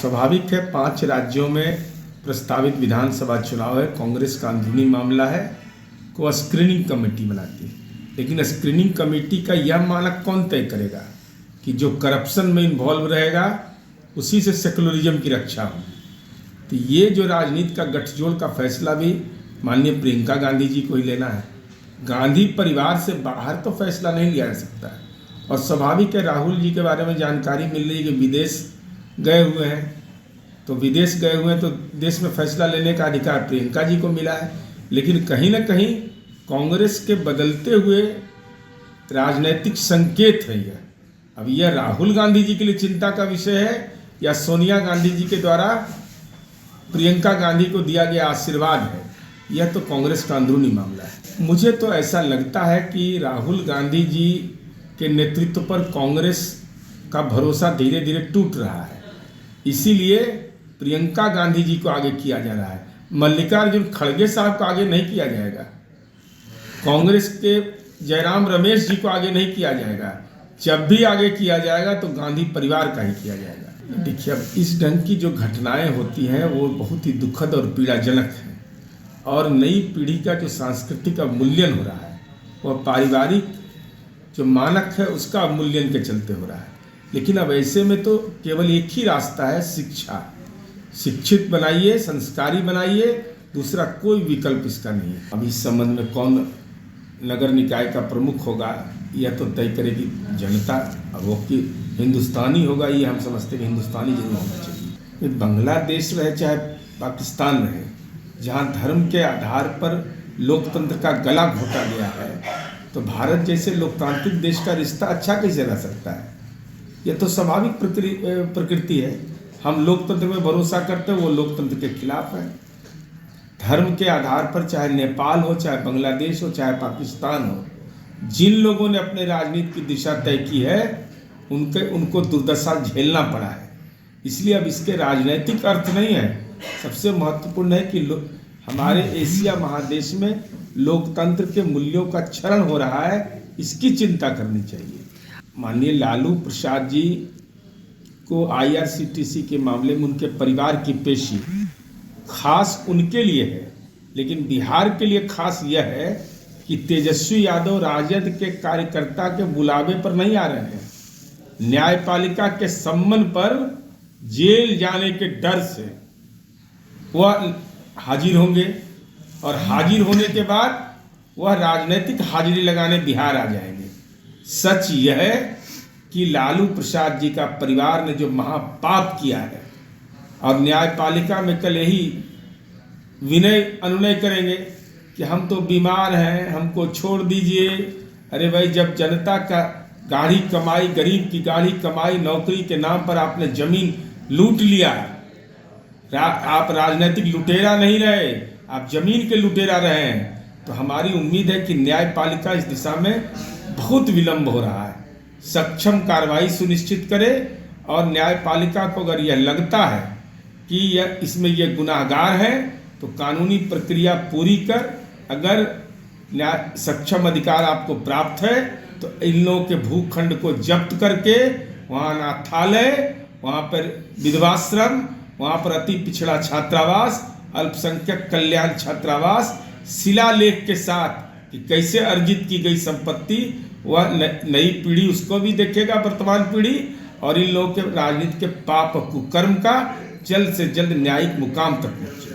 स्वाभाविक है, 5 राज्यों में प्रस्तावित विधानसभा चुनाव है। कांग्रेस का अंदरूनी मामला है को स्क्रीनिंग कमेटी बनाती है, लेकिन स्क्रीनिंग कमेटी का यह मानक कौन तय करेगा कि जो करप्शन में इन्वॉल्व रहेगा उसी से सेकुलरिज्म की रक्षा होगी। तो ये जो राजनीति का गठजोड़ का फैसला भी माननीय प्रियंका गांधी जी को ही लेना है। गांधी परिवार से बाहर तो फैसला नहीं लिया जा सकता है। और स्वाभाविक है, राहुल जी के बारे में जानकारी मिल रही है कि विदेश गए हुए हैं, तो विदेश गए हुए हैं तो देश में फैसला लेने का अधिकार प्रियंका जी को मिला है। लेकिन कहीं ना कहीं कांग्रेस के बदलते हुए राजनीतिक संकेत है यह। अब यह राहुल गांधी जी के लिए चिंता का विषय है या सोनिया गांधी जी के द्वारा प्रियंका गांधी को दिया गया आशीर्वाद है, यह तो कांग्रेस का अंदरूनी मामला है। मुझे तो ऐसा लगता है कि राहुल गांधी जी के नेतृत्व पर कांग्रेस का भरोसा धीरे धीरे टूट रहा है, इसीलिए प्रियंका गांधी जी को आगे किया जा रहा है। मल्लिकार्जुन खड़गे साहब को आगे नहीं किया जाएगा, कांग्रेस के जयराम रमेश जी को आगे नहीं किया जाएगा। जब भी आगे किया जाएगा तो गांधी परिवार का ही किया जाएगा। देखिए, अब इस ढंग की जो घटनाएं होती हैं वो बहुत ही दुखद और पीड़ाजनक है, और नई पीढ़ी का जो सांस्कृतिक अवमूल्यन हो रहा है वह पारिवारिक जो मानक है उसका अवमूल्यन के चलते हो रहा है। लेकिन अब ऐसे में तो केवल एक ही रास्ता है, शिक्षा। शिक्षित बनाइए, संस्कारी बनाइए, दूसरा कोई विकल्प इसका नहीं है। अब इस संबंध में कौन नगर निकाय का प्रमुख होगा यह तो तय करेगी जनता। अब वो कि हिंदुस्तानी होगा ये हम समझते हैं, हिंदुस्तानी जरूर होना चाहिए। बांग्लादेश रहे चाहे पाकिस्तान रहे, जहाँ धर्म के आधार पर लोकतंत्र का गला घोटा गया है, तो भारत जैसे लोकतांत्रिक देश का रिश्ता अच्छा कैसे रह सकता है? यह तो स्वाभाविक प्रकृति है। हम लोकतंत्र में भरोसा करते हैं, वो लोकतंत्र के खिलाफ है। धर्म के आधार पर चाहे नेपाल हो, चाहे बांग्लादेश हो, चाहे पाकिस्तान हो, जिन लोगों ने अपने राजनीति की दिशा तय की है उनको दुर्दशा झेलना पड़ा है। इसलिए अब इसके राजनीतिक अर्थ नहीं है, सबसे महत्वपूर्ण है कि हमारे एशिया महादेश में लोकतंत्र के मूल्यों का क्षरण हो रहा है, इसकी चिंता करनी चाहिए। माननीय लालू प्रसाद जी को IRCTC के मामले में उनके परिवार की पेशी खास उनके लिए है, लेकिन बिहार के लिए खास यह है कि तेजस्वी यादव राजद के कार्यकर्ता के बुलावे पर नहीं आ रहे हैं। न्यायपालिका के सम्मन पर जेल जाने के डर से वह हाजिर होंगे, और हाजिर होने के बाद वह राजनीतिक हाजिरी लगाने बिहार आ जाएंगे। सच यह है कि लालू प्रसाद जी का परिवार ने जो महापाप किया है, और न्यायपालिका में कल यही विनय अनुनय करेंगे कि हम तो बीमार हैं, हमको छोड़ दीजिए। अरे भाई, जब जनता का गाढ़ी कमाई, गरीब की गाढ़ी कमाई, नौकरी के नाम पर आपने जमीन लूट लिया, आप राजनीतिक लुटेरा नहीं रहे, आप जमीन के लुटेरा रहे हैं, तो हमारी उम्मीद है कि न्यायपालिका इस दिशा में बहुत विलंब हो रहा है, सक्षम कार्रवाई सुनिश्चित करे। और न्यायपालिका को अगर यह लगता है कि यह इसमें यह गुनाहगार है तो कानूनी प्रक्रिया पूरी कर, अगर न्याय सक्षम अधिकार आपको प्राप्त है तो इन लोगों के भूखंड को जब्त करके वहाँ अनाथालय, वहाँ पर विधवाश्रम, वहाँ पर अति पिछड़ा छात्रावास, अल्पसंख्यक कल्याण छात्रावास, शिलालेख के साथ कि कैसे अर्जित की गई संपत्ति, वह नई पीढ़ी उसको भी देखेगा, वर्तमान पीढ़ी, और इन लोगों के राजनीति के पाप कुकर्म का जल्द से जल्द न्यायिक मुकाम तक पहुंचे।